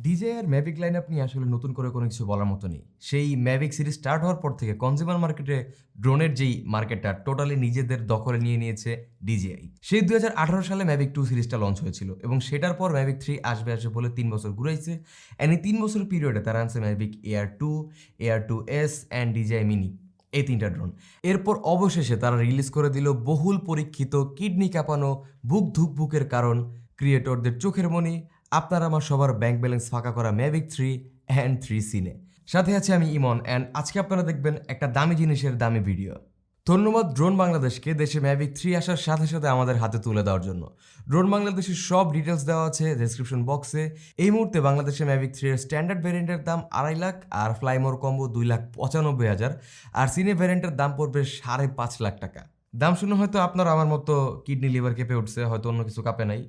DJ আর Mavic line up নিয়ে আসলে নতুন করে কোনো কিছু বলার মতো নেই। সেই ম্যাভিক সিরিজ স্টার্ট হওয়ার পর থেকে কনজিউমার মার্কেটে ড্রোনের যেই মার্কেটটা টোটালি নিজেদের দখলে নিয়ে নিয়েছে ডিজেআই। সেই 2018 সালে ম্যাভিক 2 সিরিজটা লঞ্চ হয়েছিল এবং সেটার পর ম্যাভিক 3 আসবে বলে 3 বছর ঘুরাইছে। এই 3 বছর পিরিয়ডে তারা আনছে Mavic air 2, air 2S and DJI mini, এই 3টা ড্রোন। এরপর অবশেষে তারা রিলিজ করে দিল বহুল পরীক্ষিত, কিডনি কাঁপানো, বুক ধুকভুকের কারণ, ক্রিয়েটরদের চোখের মণি, আপনার আমার সবার ব্যাংক ব্যালেন্স ফাঁকা করা ম্যাভিক 3 অ্যান্ড 3 সিনে। সাথে আছে আমি ইমন, অ্যান্ড আজকে আপনারা দেখবেন একটা দামি জিনিসের দামি ভিডিও। ধন্যবাদ ড্রোন বাংলাদেশকে দেশে ম্যাভিক 3 আসার সাথে সাথে আমাদের হাতে তুলে দেওয়ার জন্য। ড্রোন বাংলাদেশের সব ডিটেলস দেওয়া আছে ডেসক্রিপশন বক্সে। এই মুহূর্তে বাংলাদেশে ম্যাভিক 3 এর স্ট্যান্ডার্ড ভ্যারিয়েন্টের দাম 2.5 লাখ, আর ফ্লাইমোর কম্বো 2,95,000, আর সিনে ভ্যারিয়েন্টের দাম পড়বে 5.5 লাখ টাকা। দাম শুনে হয়তো আপনার আমার মতো কিডনি লিভার কেঁপে উঠছে, হয়তো অন্য কিছু কাঁপে নাই।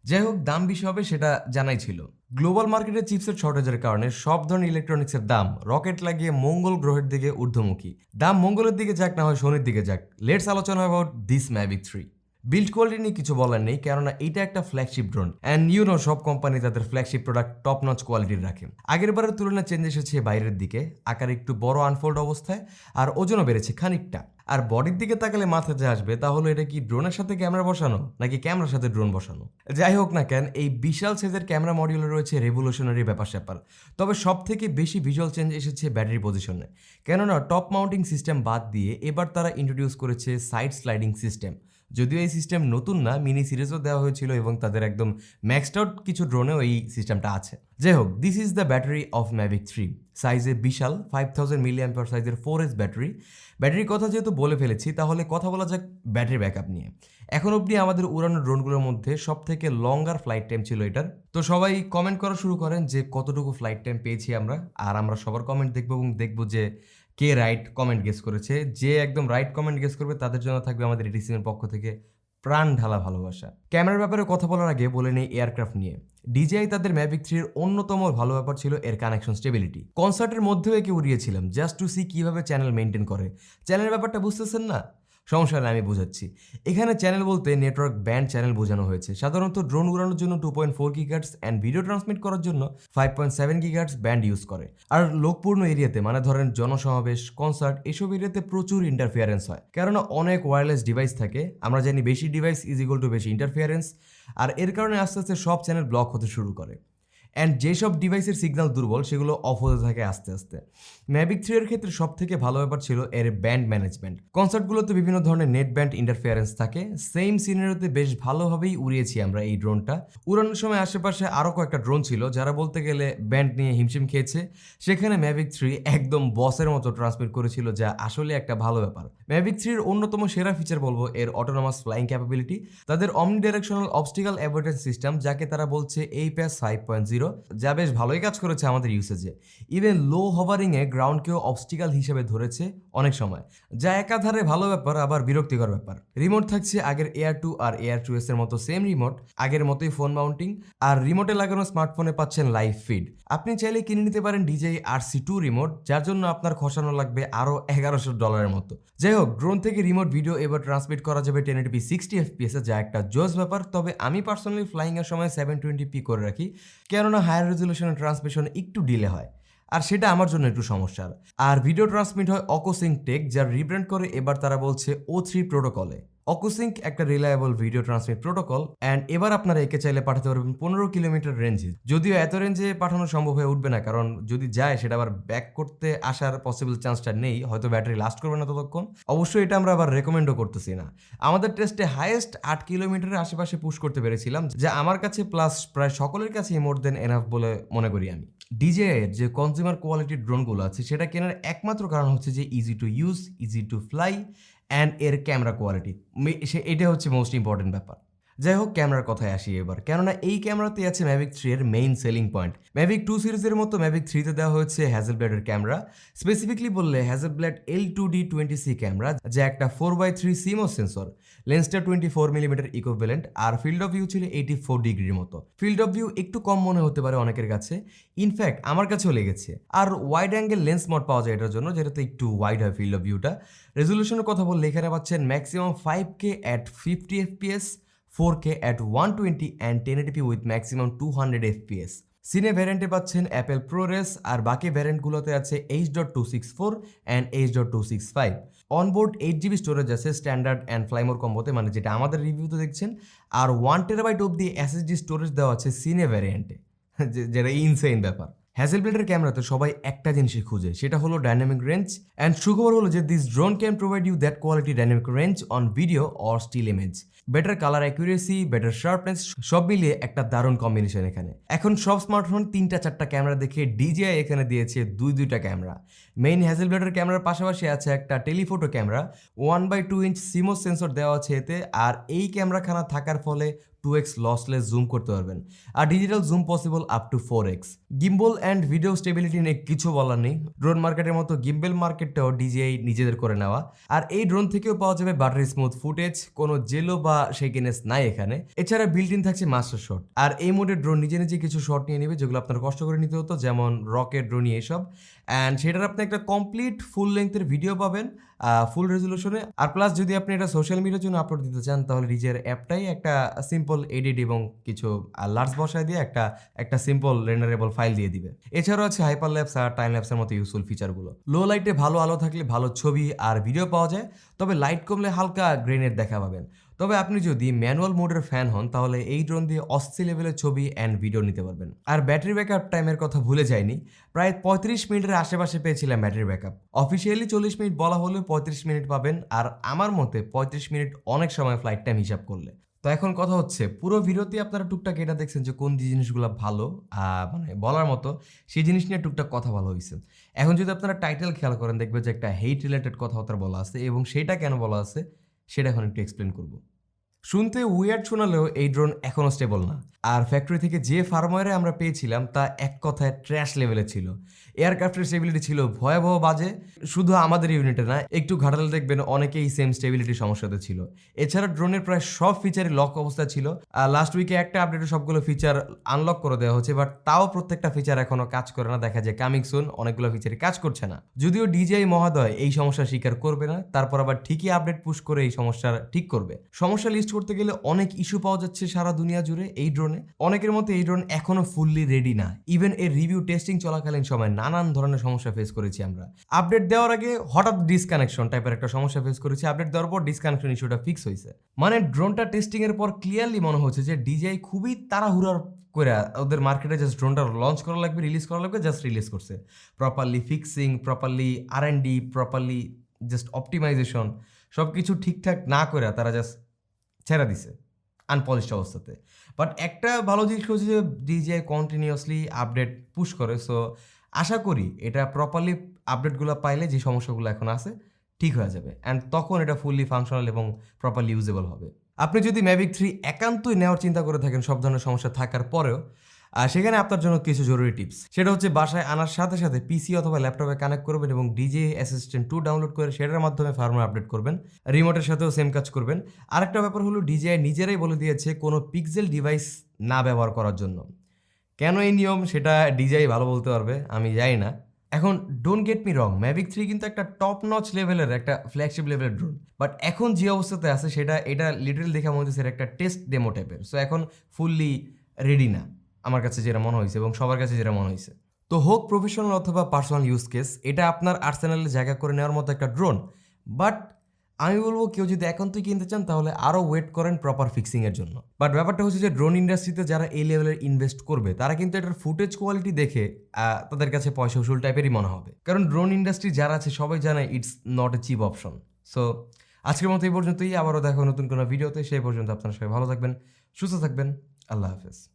যাই হোক, দাম বেশি হবে সেটা জানাই ছিল। গ্লোবাল মার্কেটে চিপসের শর্টেজের কারণে সব ধরনের ইলেকট্রনিক্সের দাম রকেট লাগিয়ে মঙ্গল গ্রহের দিকে ঊর্ধ্বমুখী। দাম মঙ্গলের দিকে যাক, না হয় শনির দিকে যাক। লেটস আলোচনা about this Mavic 3। Build quality নিয়ে কিছু বলার নেই, কেননা এইটা একটা ফ্ল্যাগশিপ ড্রোন, অ্যান্ড সব কোম্পানি তাদের ফ্ল্যাগশিপ প্রোডাক্ট টপ নচ কোয়ালিটির রাখে। আগের বারের তুলনায় চেঞ্জ এসেছে বাইরের দিকে, আকার একটু বড় আনফোল্ড অবস্থায়, আর ওজনও বেড়েছে খানিকটা। আর বডির দিকে তাকালে মাথাতে আসবে তাহলে এটা কি ড্রোনের সাথে ক্যামেরা বসানো নাকি ক্যামেরার সাথে ড্রোন বসানো। যাই হোক না কেন, এই বিশাল সাইজের ক্যামেরা মডিউলে রয়েছে রেভলিউশনারি ব্যাপার স্যাপার। তবে সব থেকে বেশি ভিজুয়াল চেঞ্জ এসেছে ব্যাটারি পজিশনে, কেননা টপ মাউন্টিং সিস্টেম বাদ দিয়ে এবার তারা ইন্ট্রোডিউস করেছে সাইড স্লাইডিং সিস্টেম। যদিও এই সিস্টেম নতুন না, মিনি সিরিজও দেওয়া হয়েছিল এবং তাদের একদম ম্যাক্সড আউট কিছু ড্রোনেও এই সিস্টেমটা আছে। যাই হোক, this is the battery of Mavic 3। সাইজে বিশাল 5000 mAh সাইজের 4S ব্যাটারি। ব্যাটারির কথা যেহেতু বলে ফেলেছি, তাহলে কথা বলা যাক ব্যাটারি ব্যাকআপ নিয়ে। এখন অবধি আমাদের উড়ানো ড্রোনগুলোর মধ্যে সব থেকে লঙ্গার ফ্লাইট টাইম ছিল এটার। তো সবাই কমেন্ট করা শুরু করেন যে কতটুকু ফ্লাইট টাইম পেয়েছি আমরা, আর আমরা সবার কমেন্ট দেখবো এবং দেখবো যে কে রাইট কমেন্ট গেস করেছে। যে একদম রাইট কমেন্ট গেস করবে তাদের জন্য থাকবে আমাদের ATC এর পক্ষ থেকে প্রাণ ঢালা ভালোবাসা। ক্যামেরার ব্যাপারে কথা বলার আগে বলে নেই এয়ারক্রাফট নিয়ে। ডিজিআই তাদের ম্যাভিক 3 এর অন্যতম ভালো ব্যাপার ছিল এর কানেকশন স্টেবিলিটি। কনসার্টের মধ্যেও একে উড়িয়েছিলাম জাস্ট টু সি কিভাবে চ্যানেল মেনটেন করে। চ্যানেলের ব্যাপারটা বুঝতেছেন না? সমস্যা নেই, আমি বোঝাচ্ছি। এখানে চ্যানেল বলতে নেটওয়ার্ক ব্যান্ড চ্যানেল বোঝানো হয়েছে। সাধারণত ড্রোন উড়ানোর জন্য 2.4 GHz অ্যান্ড ভিডিও ট্রান্সমিট করার জন্য 5.7 GHz ব্যান্ড ইউজ করে। আর লোকপূর্ণ এরিয়াতে, মানে ধরেন জনসমাবেশ, কনসার্ট, এসব এরিয়াতে প্রচুর ইন্টারফিয়ারেন্স হয়, কেননা অনেক ওয়্যারলেস ডিভাইস থাকে। আমরা জানি বেশি ডিভাইস ইজ ইকুয়াল টু বেশি ইন্টারফিয়ারেন্স, আর এর কারণে আস্তে আস্তে সব চ্যানেল ব্লক হতে শুরু করে। অ্যান্ড যেসব ডিভাইসের সিগন্যাল দুর্বল সেগুলো অফ হতে থাকে আস্তে আস্তে। ম্যাভিক 3 এর ক্ষেত্রে সব থেকে ভালো ব্যাপার ছিল এর ব্যান্ড ম্যানেজমেন্ট। কনসার্টগুলোতে বিভিন্ন ধরনের নেট ব্যান্ড ইন্টারফিয়ারেন্স থাকে। সেম সিনারিওতে বেশ ভালোভাবেই উড়িয়েছি আমরা এই ড্রোনটা। উড়ানোর সময় আশেপাশে আরও কয়েকটা ড্রোন ছিল যারা বলতে গেলে ব্যান্ড নিয়ে হিমশিম খেয়েছে। সেখানে ম্যাভিক 3 একদম বসের মতো ট্রান্সমিট করেছিল, যা আসলে একটা ভালো ব্যাপার। ম্যাভিক 3 এর অন্যতম সেরা ফিচার বলবো এর অটোনমাস ফ্লাইং ক্যাপাবিলিটি। তাদের অমনি ডাইরেকশনাল অবস্টিক্যাল অ্যাভয়েডেন্স সিস্টেম, যাকে তারা বলছে APAS 5.0, যা বেশ ভালোই কাজ করেছে আমাদের ইউসেজে। ইভেন লো হভারিংয়ে গ্রাউন্ডকেও অবস্টিক্যাল হিসেবে ধরেছে অনেক সময়, যা একাধারে ভালো ব্যাপার আবার বিরক্তিকর ব্যাপার। রিমোট থাকছে আগের এয়ার 2 আর এয়ার 2S এর মতো সেম রিমোট, আগের মতোই ফোন মাউন্টিং, আর রিমোটে লাগানো স্মার্টফোনে পাচ্ছেন লাইভ ফিড। আপনি চাইলে কিনে নিতে পারেন DJI RC2 রিমোট, যার জন্য আপনার খসানো লাগবে আরও $1100 মতো। যাই হোক, ড্রোন থেকে রিমোট ভিডিও এবার ট্রান্সমিট করা যাবে 1080p 60 FPS, যা একটা জোস ব্যাপার। তবে আমি পার্সোনালি ফ্লাইং এর সময় 720p করে রাখি, কেননা হায়ার রেজলিউশনের ট্রান্সমিশন একটু ডিলে হয়, আর সেটা আমার জন্য একটু সমস্যার। আর ভিডিও ট্রান্সমিট হয় অকোসিঙ্ক টেক, যার রিব্র্যান্ড করে এবার তারা বলছে O3 প্রোটোকলে। অকোসিঙ্ক একটা reliable video transmit protocol, and এবার আপনারা একে চাইলে পাঠাতে পারবেন 15 কিলোমিটার রেঞ্জে। যদিও এত রেঞ্জে পাঠানো সম্ভব হয়ে উঠবে না, কারণ যদি যায় সেটা আবার ব্যাক করতে আসার পসিবল চান্সটা নেই, হয়তো ব্যাটারি লাস্ট করবে না ততক্ষণ। অবশ্যই এটা আমরা আবার রেকমেন্ডও করতেছি না। আমাদের টেস্টে হাইয়েস্ট 8 কিলোমিটারের আশেপাশে পুশ করতে পেরেছিলাম, যা আমার কাছে প্লাস প্রায় সকলের কাছেই মোর দেন এনাফ বলে মনে করি আমি। ডিজিআই এর যে কনজিউমার কোয়ালিটির ড্রোনগুলো আছে সেটা কেনার একমাত্র কারণ হচ্ছে যে easy to use, easy to fly, and এর ক্যামেরা কোয়ালিটি। এটা হচ্ছে মোস্ট ইম্পর্টেন্ট ব্যাপার। যাই হোক, ক্যামেরার কথায় আসি এবার, কেননা এই ক্যামেরাতে আছে ম্যাভিক 3 এর মেইন সেলিং পয়েন্ট। ম্যাভিক 2 সিরিজের মতো ম্যাভিক 3 তে দেওয়া হয়েছে হ্যাজেলব্লেডের ক্যামেরা। স্পেসিফিকলি বললে হ্যাজেলব্লেড L2D20C ক্যামেরা, যা একটা 4x3 CMOS সেন্সর। লেন্সটা 24mm ইকুইভ্যালেন্ট, আর ফিল্ড অফ ভিউ ছিল 84 ডিগ্রির মতো। ফিল্ড অফ ভিউ একটু কম মনে হতে পারে অনেকের কাছে, ইনফ্যাক্ট আমার কাছেও লেগেছে। আর ওয়াইড অ্যাঙ্গেল লেন্স মোড পাওয়া যায় এটার জন্য, যেটাতে একটু ওয়াইড হয় ফিল্ড অফ ভিউটা। রেজলিউশনের কথা বললে এখানে পাচ্ছেন maximum 5K at 50 FPS, 4K at 120 and 1080p with maximum 200 FPS। সিনে ভ্যারিয়েন্টে পাচ্ছেন অ্যাপেল প্রোরেস, আর বাকি ভ্যারিয়েন্টগুলোতে আছে H.264 and H.265। Onboard 8GB storage আছে স্ট্যান্ডার্ড অ্যান্ড ফ্লাইমোর কম্বোতে, মানে যেটা আমাদের রিভিউতে দেখছেন। আর 1TB অব্দি SSD স্টোরেজ দেওয়া আছে সিনে ভ্যারিয়েন্টে, যেটা ইনসেইন ব্যাপার। হ্যাজেলব্লেডের ক্যামেরাতে সবাই একটা জিনিসই খুঁজে, সেটা হলো ডাইনামিক রেঞ্জ। অ্যান্ড সুখবর হলো যে this drone can provide you that quality dynamic range on video or still image. Better colour accuracy, better sharpness, সব মিলিয়ে একটা দারুণ কম্বিনেশন এখানে। এখন সব স্মার্টফোন 3-4টা ক্যামেরা দেখে DJI এখানে দিয়েছে 2-2টা ক্যামেরা। মেইন হ্যাজেলব্লেডের ক্যামেরার পাশাপাশি আছে একটা telephoto camera, 1/2 inch CMOS sensor দেওয়া আছে এতে। আর এই ক্যামেরাখানা থাকার ফলে 2x লসলেস জুম করতে পারবেন, আর digital zoom possible up to 4x। Gimbal and video stability নিয়ে কিছু বলার নেই, ড্রোন মার্কেটের মতো গিম্বেল মার্কেটটাও DJI নিজেদের করে নেওয়া। আর এই ড্রোন থেকেও পাওয়া যাবে বাটারি স্মুথ ফুটেজ, কোনো জেলো বা শেকিনেস নাই এখানে। এছাড়া বিল্ট ইন থাকছে মাস্টার শট, আর এই মোডের ড্রোন নিজে নিজে কিছু শট নিয়ে নেবে যেগুলো আপনার কষ্ট করে নিতে হতো, যেমন রকেট, ড্রোনি এসব। অ্যান্ড সেটার আপনি একটা কমপ্লিট ফুল লেন্থের ভিডিও পাবেন ফুল রেজলিউশনে। আর প্লাস যদি আপনি এটা সোশ্যাল মিডিয়ার জন্য আপলোড দিতে চান তাহলে নিজের অ্যাপটাই একটা সিম্পল এডিট এবং কিছু লার্জ বসায় দিয়ে একটা সিম্পল রেন্ডারেবল ফাইল দিয়ে দিবে। এছাড়াও আছে হাইপার ল্যাপস আর টাইম ল্যাপসের মতো ইউজফুল ফিচারগুলো। লো লাইটে ভালো আলো থাকলে ভালো ছবি আর ভিডিও পাওয়া যায়, তবে লাইট কমলে হালকা গ্রেনের দেখা পাবেন। তবে আপনি যদি ম্যানুয়াল মোডের ফ্যান হন তাহলে এই ড্রোন দিয়ে অস্থির লেভেলের ছবি অ্যান্ড ভিডিও নিতে পারবেন। আর ব্যাটারি ব্যাকআপ টাইমের কথা ভুলে যায়নি, প্রায় 35 মিনিটের আশেপাশে পেয়েছিলাম ব্যাটারি ব্যাকআপ। অফিসিয়ালি 40 মিনিট বলা হলেও 35 মিনিট পাবেন, আর আমার মতে 35 মিনিট অনেক সময় ফ্লাইট টাইম হিসাব করলে। তো এখন কথা হচ্ছে, পুরো ভিডিওতে আপনারা টুকটাক এটা দেখছেন যে কোন জিনিসগুলো ভালো, মানে বলার মতো সেই জিনিস নিয়ে টুকটাক কথা ভালো হয়েছে। এখন যদি আপনারা টাইটেল খেয়াল করেন দেখবেন যে একটা হেইট রিলেটেড কথাবার্তা বলা আছে, এবং সেটা কেন বলা আছে সেটা এখন একটু এক্সপ্লেন করব। শুনতে উইয়ার্ড শোনালেও এই ড্রোন এখনও স্টেবল না, আর ফ্যাক্টরি থেকে যে ফার্মওয়্যারে আমরা পেয়েছিলাম তা এক কথায় ট্র্যাশ লেভেলে ছিল। এয়ারক্রাফটের স্টেবিলিটি ছিল ভয়াবহ বাজে, শুধু আমাদের ইউনিটে না, একটু ঘাটালে দেখবেন অনেকেই সেম স্টেবিলিটি সমস্যাতে ছিল। এছাড়া ড্রোনের প্রায় সব ফিচারই লক অবস্থা ছিল, আর লাস্ট উইকে একটা আপডেটে সবগুলো ফিচার আনলক করে দেওয়া হচ্ছে, বাট তাও প্রত্যেকটা ফিচার এখনো কাজ করে না। দেখা যায় কামিং সুন অনেকগুলো ফিচারই কাজ করছে না। যদিও DJI মহোদয় এই সমস্যা স্বীকার করবে না, তারপর আবার ঠিকই আপডেট পুশ করে এই সমস্যা ঠিক করবে। সমস্যা লিস্ট করতে গেলে অনেক ইস্যু পাওয়া যাচ্ছে সারা দুনিয়া জুড়ে এই ড্রোনে। অনেকের মতে এই ড্রোন এখনো ফুললি রেডি না, ইভেন এর রিভিউ টেস্টিং চলাকালীন সময় নানান ধরনের সমস্যা ফেস করেছি আমরা। আপডেট দেওয়ার আগে হঠাৎ ডিসকানেকশন টাইপের একটা সমস্যা ফেস করেছি, আপডেট দেওয়ার পর ডিসকানেকশন ইস্যুটা ফিক্স হয়েছে। মানে ড্রোনটা টেস্টিং এর পর ক্লিয়ারলি মনে হচ্ছে যে DJI খুবই তাড়াহুড়ার করে ওদের মার্কেটে জাস্ট ড্রোনটা লঞ্চ করা লাগবে, রিলিজ করা লাগবে, জাস্ট রিলিজ করছে। Properly fixing, properly R&D, properly just optimisation সব কিছু ঠিকঠাক না করে তারা জাস্ট ছেড়ে দিছে আনপলিশড অবস্থাতে। বাট একটা ভালো জিনিস হচ্ছে যে DJI কন্টিনিউয়াসলি আপডেট পুশ করে, সো আশা করি এটা প্রপারলি আপডেটগুলো পাইলে যে সমস্যাগুলো এখন আছে ঠিক হয়ে যাবে, অ্যান্ড তখন এটা ফুললি ফাংশনাল এবং প্রপারলি ইউজেবল হবে। আপনি যদি Mavic 3 একান্তই নেওয়ার চিন্তা করে থাকেন সব ধরনের সমস্যা থাকার পরেও, সেখানে আপনার জন্য কিছু জরুরি টিপস। সেটা হচ্ছে বাসায় আনার সাথে সাথে পিসি অথবা ল্যাপটপে কানেক্ট করবেন এবং DJI অ্যাসিস্ট্যান্ট 2 ডাউনলোড করে সেটার মাধ্যমে ফার্মওয়্যার আপডেট করবেন। রিমোটের সাথেও সেম কাজ করবেন। আরেকটা ব্যাপার হলো DJI নিজেরাই বলে দিয়েছে কোনো পিক্সেল ডিভাইস না ব্যবহার করার জন্য। কেন এই নিয়ম সেটা DJI ভালো বলতে পারবে, আমি জানি না। এখন don't get me wrong, Mavic 3 কিন্তু একটা টপ নচ লেভেলের একটা ফ্ল্যাগশিপ লেভেলের ড্রোন, বাট এখন যে অবস্থাতে আছে এটা লিটারেল দেখা মনে হচ্ছে একটা টেস্ট ডেমো টাইপের। সো এখন ফুললি রেডি না আমার কাছে যেটা মনে হয়েছে এবং সবার কাছে যেটা মনে হয়েছে। তো হোক প্রফেশনাল অথবা পার্সোনাল ইউজ কেস, এটা আপনার আর্সেনালে জায়গা করে নেওয়ার মতো একটা ড্রোন। বাট আমি বলবো কেউ যদি একান্তই কিনতে চান তাহলে আরও ওয়েট করেন প্রপার ফিক্সিংয়ের জন্য। বাট ব্যাপারটা হচ্ছে যে ড্রোন ইন্ডাস্ট্রিতে যারা এই লেভেলের ইনভেস্ট করবে তারা কিন্তু এটার ফুটেজ কোয়ালিটি দেখে তাদের কাছে পয়সা উসুল টাইপেরই মনে হবে, কারণ ড্রোন ইন্ডাস্ট্রি যারা আছে সবাই জানে it's not a cheap option. So আজকের মতো এই পর্যন্তই, আবারও দেখো নতুন কোনো ভিডিওতে। সেই পর্যন্ত আপনারা সবাই ভালো থাকবেন, সুস্থ থাকবেন, আল্লাহ হাফেজ।